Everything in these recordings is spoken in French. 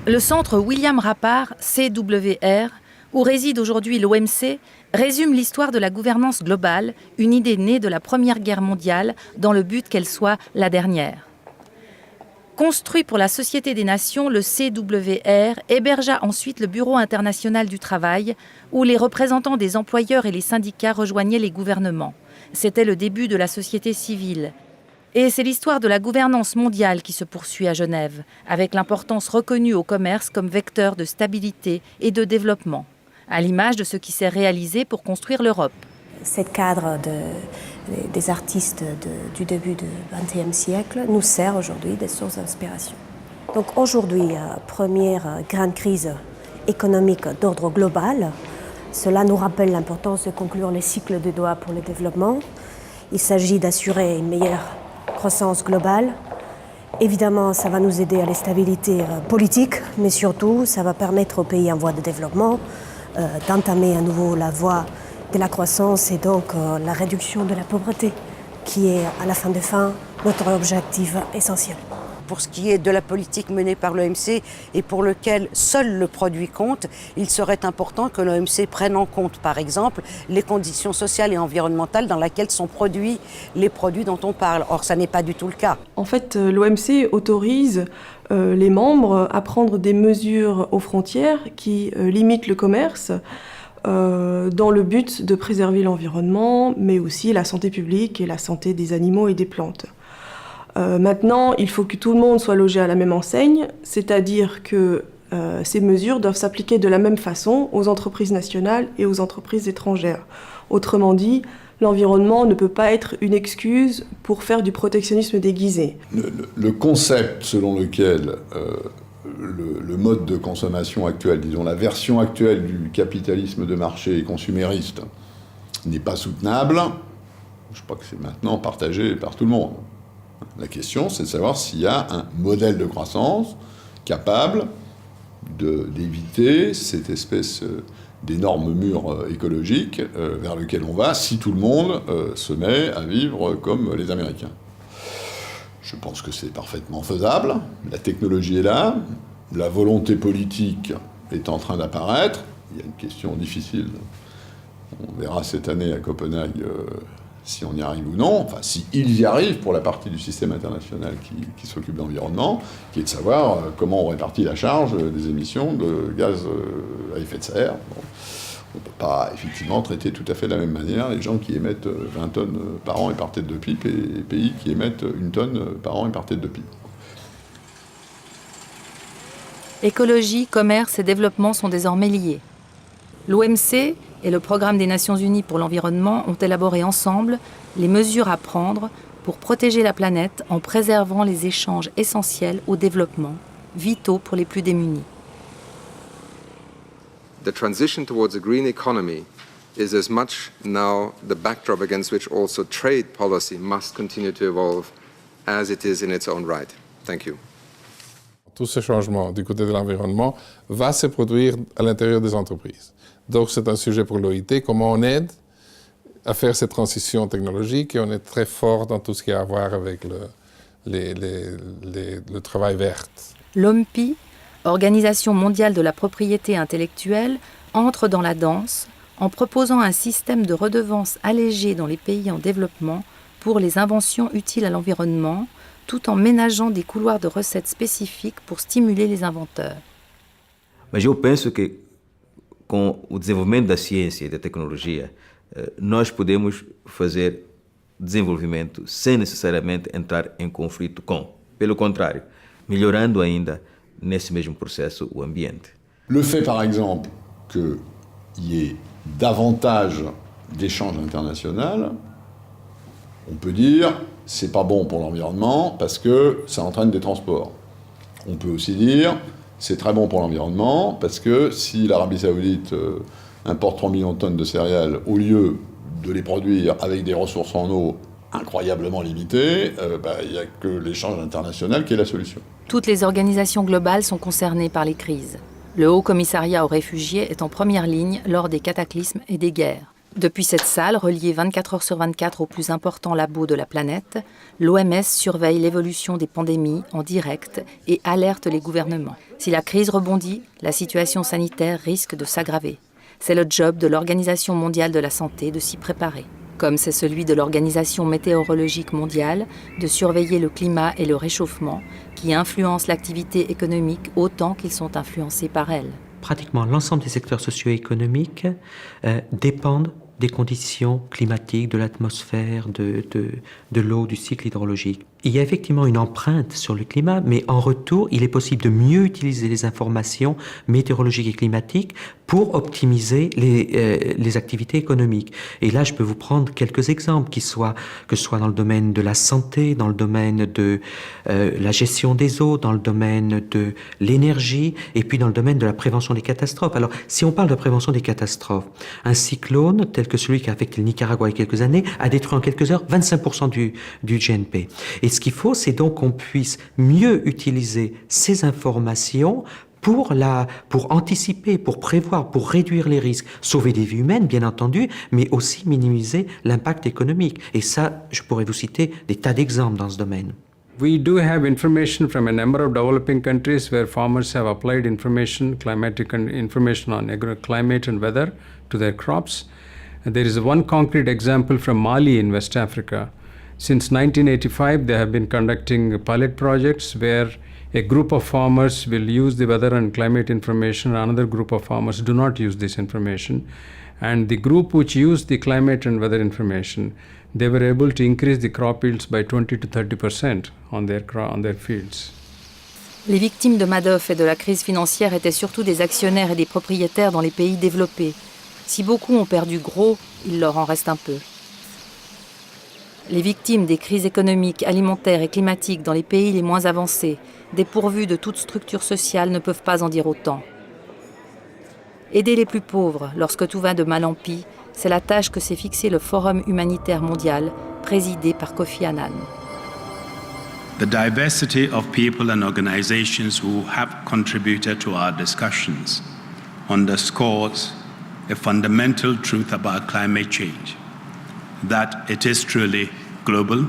Le centre William Rappard, CWR, où réside aujourd'hui l'OMC, résume l'histoire de la gouvernance globale, une idée née de la Première Guerre mondiale dans le but qu'elle soit la dernière. Construit pour la Société des Nations, le CWR hébergea ensuite le Bureau international du travail, où les représentants des employeurs et les syndicats rejoignaient les gouvernements. C'était le début de la société civile. Et c'est l'histoire de la gouvernance mondiale qui se poursuit à Genève, avec l'importance reconnue au commerce comme vecteur de stabilité et de développement, à l'image de ce qui s'est réalisé pour construire l'Europe. Ce cadre des artistes du début du XXe siècle nous sert aujourd'hui des sources d'inspiration. Donc aujourd'hui, première grande crise économique d'ordre global. Cela nous rappelle l'importance de conclure les cycles de Doha pour le développement. Il s'agit d'assurer une meilleure croissance globale. Évidemment, ça va nous aider à la stabilité politique, mais surtout, ça va permettre aux pays en voie de développement d'entamer à nouveau la voie de la croissance et donc la réduction de la pauvreté, qui est à la fin de fin notre objectif essentiel. Pour ce qui est de la politique menée par l'OMC et pour lequel seul le produit compte, il serait important que l'OMC prenne en compte, par exemple, les conditions sociales et environnementales dans lesquelles sont produits les produits dont on parle. Or, ça n'est pas du tout le cas. En fait, l'OMC autorise les membres à prendre des mesures aux frontières qui limitent le commerce dans le but de préserver l'environnement, mais aussi la santé publique et la santé des animaux et des plantes. Maintenant, il faut que tout le monde soit logé à la même enseigne, c'est-à-dire que ces mesures doivent s'appliquer de la même façon aux entreprises nationales et aux entreprises étrangères. Autrement dit, l'environnement ne peut pas être une excuse pour faire du protectionnisme déguisé. Le concept selon lequel le mode de consommation actuel, disons la version actuelle du capitalisme de marché et consumériste, n'est pas soutenable, je crois que c'est maintenant partagé par tout le monde. La question, c'est de savoir s'il y a un modèle de croissance capable d'éviter cette espèce d'énorme mur écologique vers lequel on va si tout le monde se met à vivre comme les Américains. Je pense que c'est parfaitement faisable. La technologie est là. La volonté politique est en train d'apparaître. Il y a une question difficile. On verra cette année à Copenhague si on y arrive ou non. Enfin, si ils y arrivent pour la partie du système international qui s'occupe de l'environnement, qui est de savoir comment on répartit la charge des émissions de gaz à effet de serre. Bon. On ne peut pas, effectivement, traiter tout à fait de la même manière les gens qui émettent 20 tonnes par an et par tête de pipe et les pays qui émettent 1 tonne par an et par tête de pipe. Écologie, commerce et développement sont désormais liés. L'OMC et le Programme des Nations Unies pour l'environnement ont élaboré ensemble les mesures à prendre pour protéger la planète en préservant les échanges essentiels au développement, vitaux pour les plus démunis. The transition towards a green economy is as much now the backdrop against which also trade policy must continue to evolve as it is in its own right. Thank you. Tout ce changement du côté de l'environnement va se produire à l'intérieur des entreprises. Donc c'est un sujet pour l'OIT, comment on aide à faire cette transition technologique, et on est très fort dans tout ce qui a à voir avec le travail vert. L'OMPI, Organisation mondiale de la propriété intellectuelle, entre dans la danse en proposant un système de redevances allégées dans les pays en développement pour les inventions utiles à l'environnement, tout en ménageant des couloirs de recettes spécifiques pour stimuler les inventeurs. Mas eu penso que com o desenvolvimento da ciência e da tecnologia, nós podemos fazer desenvolvimento sem necessariamente entrar em conflito com. Pelo contrário, melhorando ainda nesse mesmo processo o ambiente. Le fait, par exemple, qu'il y ait davantage d'échanges internationaux, on peut dire c'est pas bon pour l'environnement parce que ça entraîne des transports. On peut aussi dire c'est très bon pour l'environnement parce que si l'Arabie Saoudite importe 3 millions de tonnes de céréales au lieu de les produire avec des ressources en eau incroyablement limitées, il n'y a que l'échange international qui est la solution. Toutes les organisations globales sont concernées par les crises. Le Haut Commissariat aux réfugiés est en première ligne lors des cataclysmes et des guerres. Depuis cette salle, reliée 24 heures sur 24 aux plus importants labos de la planète, l'OMS surveille l'évolution des pandémies en direct et alerte les gouvernements. Si la crise rebondit, la situation sanitaire risque de s'aggraver. C'est le job de l'Organisation mondiale de la santé de s'y préparer. Comme c'est celui de l'Organisation météorologique mondiale de surveiller le climat et le réchauffement qui influencent l'activité économique autant qu'ils sont influencés par elle. Pratiquement l'ensemble des secteurs socio-économiques dépendent des conditions climatiques, de l'atmosphère, de l'eau, du cycle hydrologique. Il y a effectivement une empreinte sur le climat, mais en retour, il est possible de mieux utiliser les informations météorologiques et climatiques pour optimiser les activités économiques. Et là, je peux vous prendre quelques exemples, que ce soit dans le domaine de la santé, dans le domaine de la gestion des eaux, dans le domaine de l'énergie, et puis dans le domaine de la prévention des catastrophes. Alors, si on parle de prévention des catastrophes, un cyclone tel que celui qui a affecté le Nicaragua il y a quelques années a détruit en quelques heures 25% du GNP. Et ce qu'il faut, c'est donc qu'on puisse mieux utiliser ces informations pour anticiper, pour prévoir, pour réduire les risques, sauver des vies humaines, bien entendu, mais aussi minimiser l'impact économique. Et ça, je pourrais vous citer des tas d'exemples dans ce domaine. We do have information from a number of developing countries where farmers have applied climatic information on climate and weather to their crops. There is one concrete example from Mali in West Africa. Since 1985, they have been conducting pilot projects where a group of farmers will use the weather and climate information, another group of farmers do not use this information. And the group which used the climate and weather information, they were able to increase the crop yields by 20 to 30% on their fields. Les victimes de Madoff et de la crise financière étaient surtout des actionnaires et des propriétaires dans les pays développés. Si beaucoup ont perdu gros, il leur en reste un peu. Les victimes des crises économiques, alimentaires et climatiques dans les pays les moins avancés, dépourvus de toute structure sociale, ne peuvent pas en dire autant. Aider les plus pauvres lorsque tout va de mal en pis, c'est la tâche que s'est fixée le Forum humanitaire mondial, présidé par Kofi Annan. The diversity of people and organizations who have contributed to our discussions underscores a fundamental truth about climate change, that it is truly global.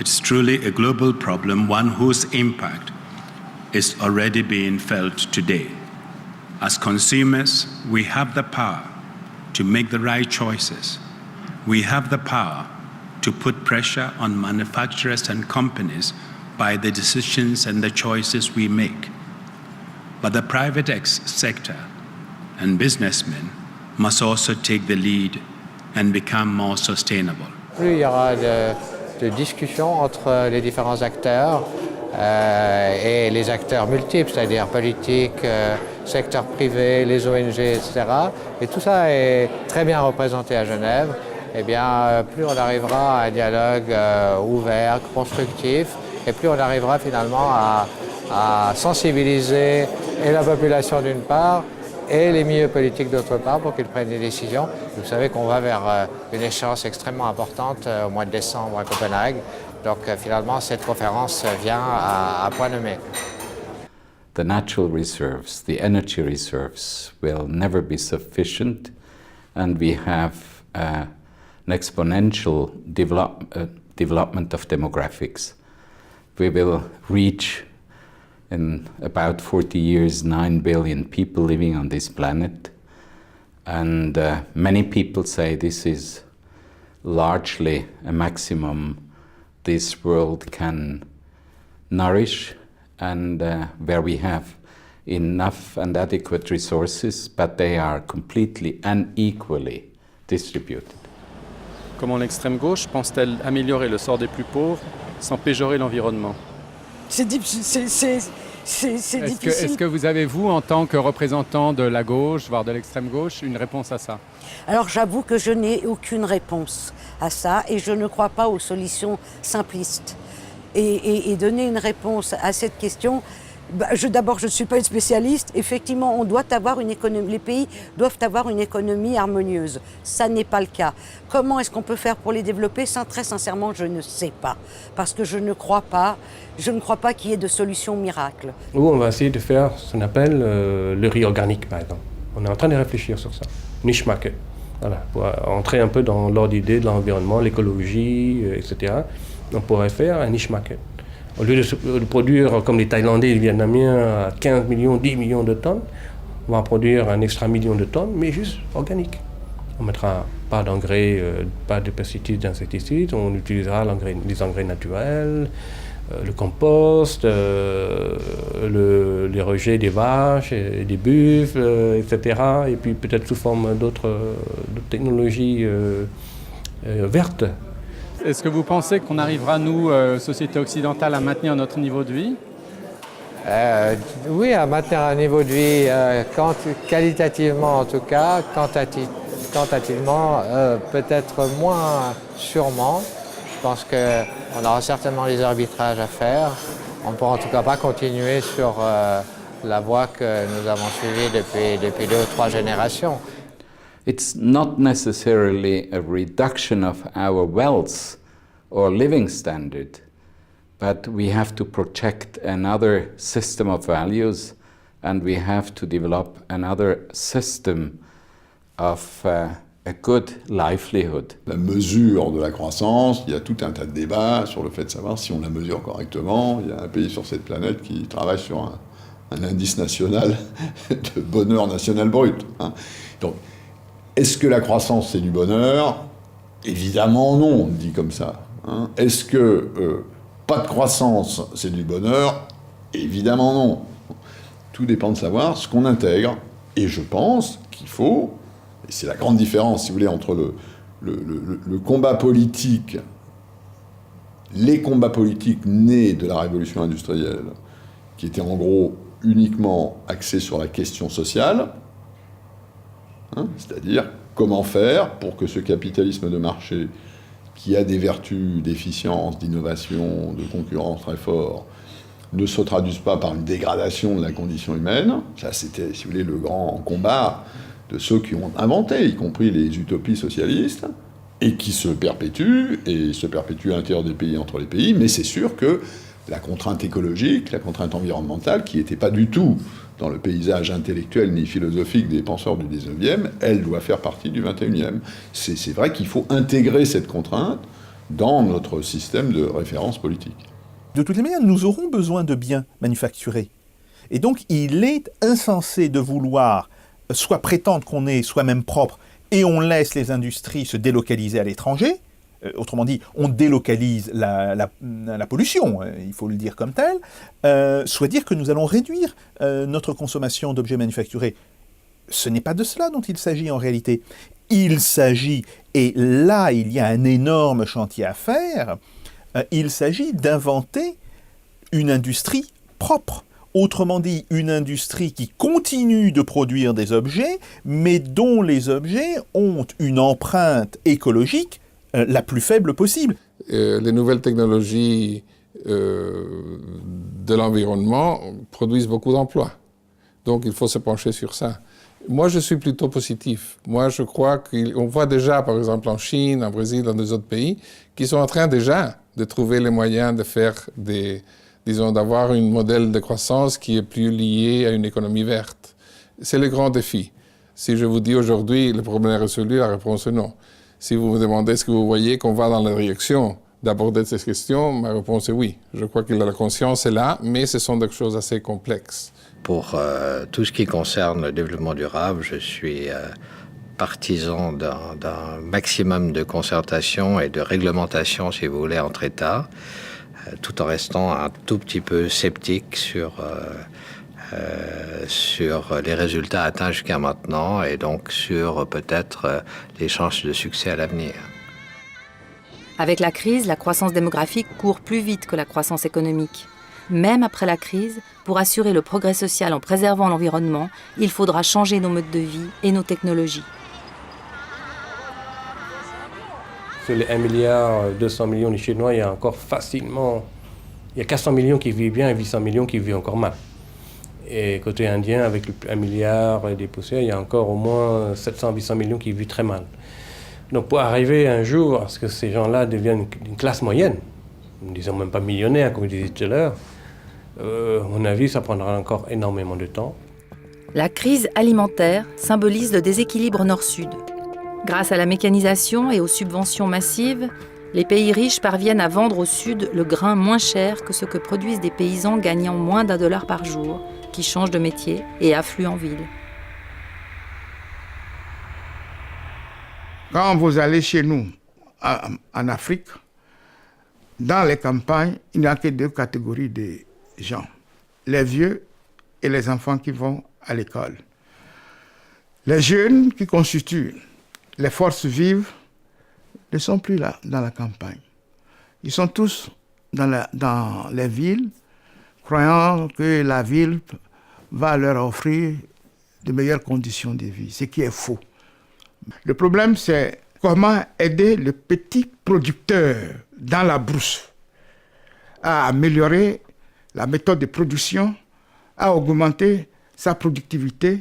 It's truly a global problem, one whose impact is already being felt today. As consumers, we have the power to make the right choices. We have the power to put pressure on manufacturers and companies by the decisions and the choices we make. But the private sector and businessmen must also take the lead and become more sustainable. Plus il y aura de discussions entre les différents acteurs et les acteurs multiples, c'est-à-dire politiques, secteur privé, les ONG, etc. Et tout ça est très bien représenté à Genève. Eh bien, plus on arrivera à un dialogue ouvert, constructif, et plus on arrivera finalement à sensibiliser et la population d'une part, et les milieux politiques d'autre part pour qu'ils prennent des décisions. Vous savez qu'on va vers une échéance extrêmement importante au mois de décembre à Copenhague. Donc finalement, cette conférence vient à point nommé. The natural reserves, the energy reserves will never be sufficient, and we have an exponential development of demographics. We will reach in about 40 years, 9 billion people living on this planet. And many people say this is largely a maximum this world can nourish, and where we have enough and adequate resources, but they are completely unequally distributed. Comment l'extrême gauche pense-t-elle améliorer le sort des plus pauvres sans péjorer l'environnement ? C'est difficile. Est-ce que vous avez, vous, en tant que représentant de la gauche, voire de l'extrême gauche, une réponse à ça ? Alors j'avoue que je n'ai aucune réponse à ça et je ne crois pas aux solutions simplistes. Et donner une réponse à cette question, d'abord je ne suis pas une spécialiste, effectivement on doit avoir une économie, les pays doivent avoir une économie harmonieuse, ça n'est pas le cas. Comment est-ce qu'on peut faire pour les développer ? Très sincèrement je ne sais pas, parce que je ne crois pas qu'il y ait de solution miracle. Nous on va essayer de faire ce qu'on appelle le riz organique par exemple. On est en train de réfléchir sur ça, niche market. Voilà, pour entrer un peu dans l'ordre d'idée de l'environnement, l'écologie, etc. On pourrait faire un niche market. Au lieu de produire comme les Thaïlandais et les Vietnamiens à 15 millions, 10 millions de tonnes, on va produire un extra million de tonnes, mais juste organique. On ne mettra pas d'engrais, pas de pesticides, d'insecticides, on utilisera les engrais naturels, le compost, les rejets des vaches, et des buffles, etc. Et puis peut-être sous forme d'autres technologies vertes. Est-ce que vous pensez qu'on arrivera, nous, société occidentale, à maintenir notre niveau de vie ? Oui, à maintenir un niveau de vie qualitativement en tout cas, quantitativement peut-être moins sûrement. Je pense qu'on aura certainement des arbitrages à faire. On ne pourra en tout cas pas continuer sur la voie que nous avons suivie depuis 2 ou 3 générations. It's not necessarily a reduction of our wealth or living standard, but we have to project another system of values and we have to develop another system of a good livelihood. La mesure de la croissance, il y a tout un tas de débats sur le fait de savoir si on la mesure correctement. Il y a un pays sur cette planète qui travaille sur un indice national de bonheur national brut. Donc, est-ce que la croissance, c'est du bonheur ? Évidemment non, on dit comme ça. Est-ce que pas de croissance, c'est du bonheur ? Évidemment non. Tout dépend de savoir ce qu'on intègre. Et je pense qu'il faut, et c'est la grande différence, si vous voulez, entre le combat politique, les combats politiques nés de la révolution industrielle, qui étaient en gros uniquement axés sur la question sociale, c'est-à-dire comment faire pour que ce capitalisme de marché, qui a des vertus d'efficience, d'innovation, de concurrence très fort, ne se traduise pas par une dégradation de la condition humaine. Ça, c'était, si vous voulez, le grand combat de ceux qui ont inventé, y compris les utopies socialistes, et qui se perpétuent, et se perpétuent à l'intérieur des pays, entre les pays, mais c'est sûr que la contrainte écologique, la contrainte environnementale, qui n'était pas du tout dans le paysage intellectuel ni philosophique des penseurs du 19e, elle doit faire partie du 21e. C'est vrai qu'il faut intégrer cette contrainte dans notre système de référence politique. De toutes les manières, nous aurons besoin de biens manufacturés. Et donc, il est insensé de vouloir soit prétendre qu'on est soi-même propre et on laisse les industries se délocaliser à l'étranger. Autrement dit, on délocalise la pollution, il faut le dire comme tel, soit dire que nous allons réduire notre consommation d'objets manufacturés. Ce n'est pas de cela dont il s'agit en réalité. Il s'agit, et là il y a un énorme chantier à faire, il s'agit d'inventer une industrie propre. Autrement dit, une industrie qui continue de produire des objets, mais dont les objets ont une empreinte écologique la plus faible possible. Les nouvelles technologies de l'environnement produisent beaucoup d'emplois. Donc il faut se pencher sur ça. Moi, je suis plutôt positif. Moi, je crois qu'on voit déjà, par exemple, en Chine, en Brésil, dans des autres pays, qui sont en train déjà de trouver les moyens de faire d'avoir un modèle de croissance qui est plus lié à une économie verte. C'est le grand défi. Si je vous dis aujourd'hui, le problème est résolu, la réponse est non. Si vous me demandez est-ce que vous voyez qu'on va dans la direction d'aborder ces questions, ma réponse est oui. Je crois que la conscience est là, mais ce sont des choses assez complexes. Pour tout ce qui concerne le développement durable, je suis partisan d'un maximum de concertation et de réglementation, si vous voulez, entre États, tout en restant un tout petit peu sceptique sur les résultats atteints jusqu'à maintenant et donc sur peut-être les chances de succès à l'avenir. Avec la crise, la croissance démographique court plus vite que la croissance économique. Même après la crise, pour assurer le progrès social en préservant l'environnement, il faudra changer nos modes de vie et nos technologies. Sur les 1,2 milliard de Chinois, il y a encore facilement... Il y a 400 millions qui vivent bien et 800 millions qui vivent encore mal. Et côté indien, avec 1 milliard et des poussières, il y a encore au moins 700-800 millions qui vivent très mal. Donc pour arriver un jour à ce que ces gens-là deviennent une classe moyenne, disons même pas millionnaire, comme je disais tout à l'heure, à mon avis, ça prendra encore énormément de temps. La crise alimentaire symbolise le déséquilibre nord-sud. Grâce à la mécanisation et aux subventions massives, les pays riches parviennent à vendre au sud le grain moins cher que ce que produisent des paysans gagnant moins d'$1 par jour, qui changent de métier et affluent en ville. Quand vous allez chez nous, en Afrique, dans les campagnes, il n'y a que 2 catégories de gens. Les vieux et les enfants qui vont à l'école. Les jeunes qui constituent les forces vives ne sont plus là dans la campagne. Ils sont tous dans les villes, croyant que la ville va leur offrir de meilleures conditions de vie, ce qui est faux. Le problème, c'est comment aider le petit producteur dans la brousse à améliorer la méthode de production, à augmenter sa productivité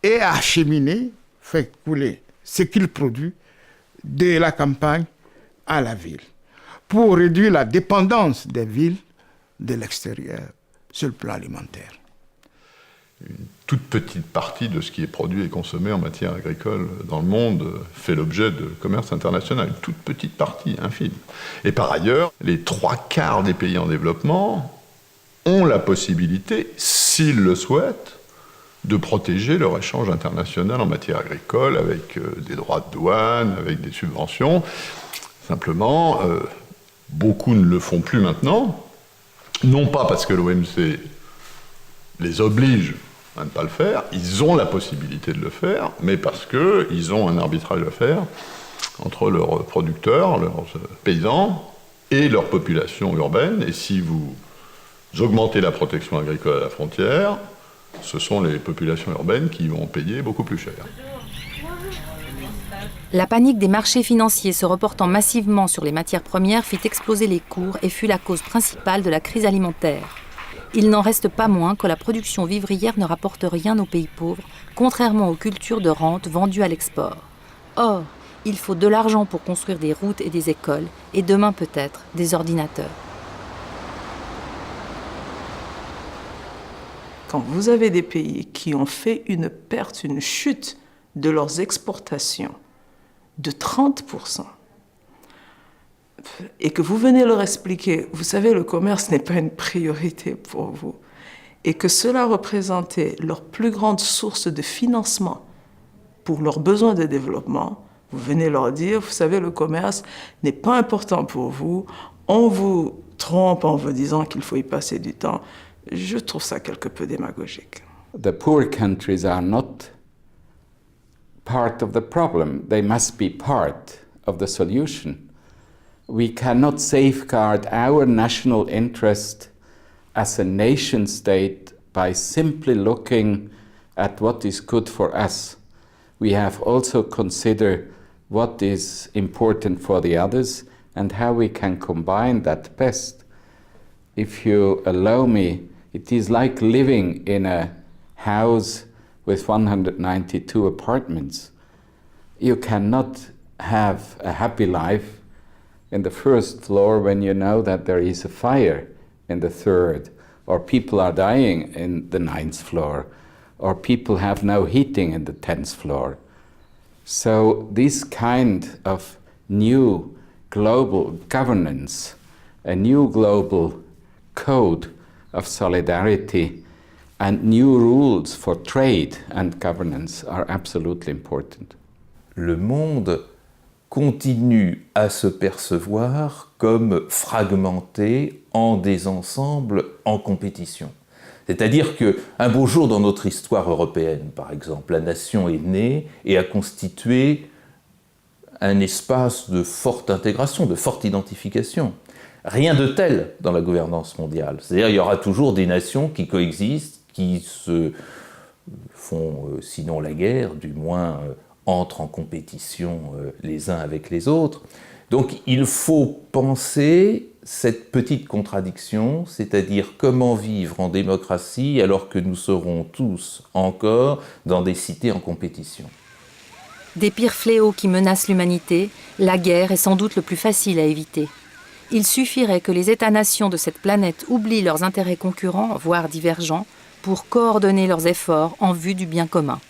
et à acheminer, faire couler ce qu'il produit de la campagne à la ville, pour réduire la dépendance des villes de l'extérieur sur le plan alimentaire. Une toute petite partie de ce qui est produit et consommé en matière agricole dans le monde fait l'objet de commerce international. Une toute petite partie, infime. Et par ailleurs, les 3/4 des pays en développement ont la possibilité, s'ils le souhaitent, de protéger leur échange international en matière agricole avec des droits de douane, avec des subventions. Simplement, beaucoup ne le font plus maintenant, non pas parce que l'OMC les oblige à ne pas le faire, ils ont la possibilité de le faire, mais parce qu'ils ont un arbitrage à faire entre leurs producteurs, leurs paysans et leur population urbaine. Et si vous augmentez la protection agricole à la frontière, ce sont les populations urbaines qui vont payer beaucoup plus cher. La panique des marchés financiers se reportant massivement sur les matières premières fit exploser les cours et fut la cause principale de la crise alimentaire. Il n'en reste pas moins que la production vivrière ne rapporte rien aux pays pauvres, contrairement aux cultures de rente vendues à l'export. Or, il faut de l'argent pour construire des routes et des écoles, et demain peut-être des ordinateurs. Quand vous avez des pays qui ont fait une perte, une chute de leurs exportations de 30%, et que vous venez leur expliquer, vous savez, le commerce n'est pas une priorité pour vous, et que cela représentait leur plus grande source de financement pour leurs besoins de développement, vous venez leur dire, vous savez, le commerce n'est pas important pour vous, on vous trompe en vous disant qu'il faut y passer du temps. Je trouve ça quelque peu démagogique. The poor countries are not part of the problem. They must be part of the solution. We cannot safeguard our national interest as a nation state by simply looking at what is good for us. We have also consider what is important for the others and how we can combine that best. If you allow me, it is like living in a house with 192 apartments. You cannot have a happy life in the first floor when you know that there is a fire in the third, or people are dying in the 9th floor, or people have no heating in the 10th floor. So this kind of new global governance, a new global code of solidarity and new rules for trade and governance are absolutely important. Le monde continue à se percevoir comme fragmenté en des ensembles en compétition. C'est-à-dire qu'un beau jour dans notre histoire européenne, par exemple, la nation est née et a constitué un espace de forte intégration, de forte identification. Rien de tel dans la gouvernance mondiale. C'est-à-dire qu'il y aura toujours des nations qui coexistent, qui se font, sinon la guerre, du moins entrent en compétition les uns avec les autres. Donc il faut penser cette petite contradiction, c'est-à-dire comment vivre en démocratie alors que nous serons tous encore dans des cités en compétition. Des pires fléaux qui menacent l'humanité, la guerre est sans doute le plus facile à éviter. Il suffirait que les États-nations de cette planète oublient leurs intérêts concurrents, voire divergents, pour coordonner leurs efforts en vue du bien commun.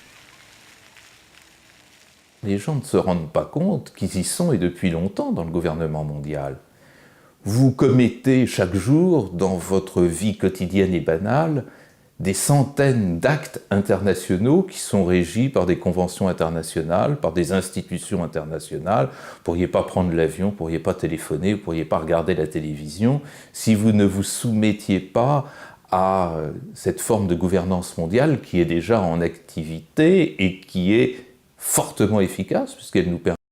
les gens ne se rendent pas compte qu'ils y sont et depuis longtemps dans le gouvernement mondial. Vous commettez chaque jour dans votre vie quotidienne et banale des centaines d'actes internationaux qui sont régis par des conventions internationales, par des institutions internationales. Vous ne pourriez pas prendre l'avion, vous ne pourriez pas téléphoner, vous ne pourriez pas regarder la télévision si vous ne vous soumettiez pas à cette forme de gouvernance mondiale qui est déjà en activité et qui est fortement efficace puisqu'elle nous permet